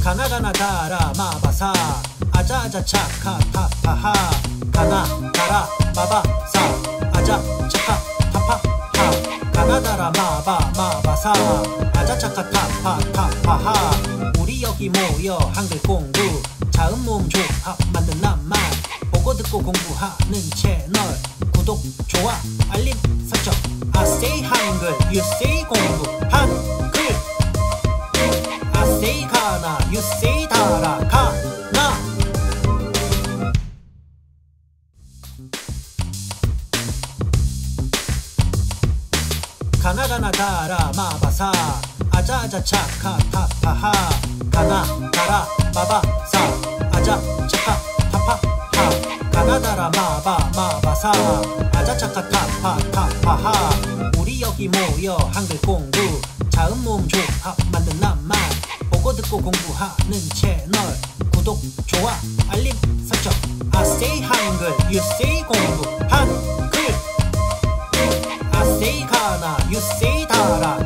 가나가나 가라 마바사 아자아자 차카 타파하 가나 가라 마바사 아자 차카 타파하 가나다라 마바사 아자 차카 타파하 우리 여기 모여 한글 공부 자음 모음 조합 만든 낱말 보고 듣고 공부하는 채널 구독 좋아 알림 설정 I say 한글 you say 공부 한글 I say 가나 you say 다라 가나 가나가나 가라 마바사 아자아자 차카 타파하 가나 가라 마바사 아자 차카 타파하 가나다라 마바사 아자 차카 타파하 우리 여기 모여 한글 공부 자음 모음 조합 만든 낱말 보고 듣고 공부하는 채널 구독 좋아 알림 설정 I say 한글 you say 공부 한글 I say 가나 you say 다라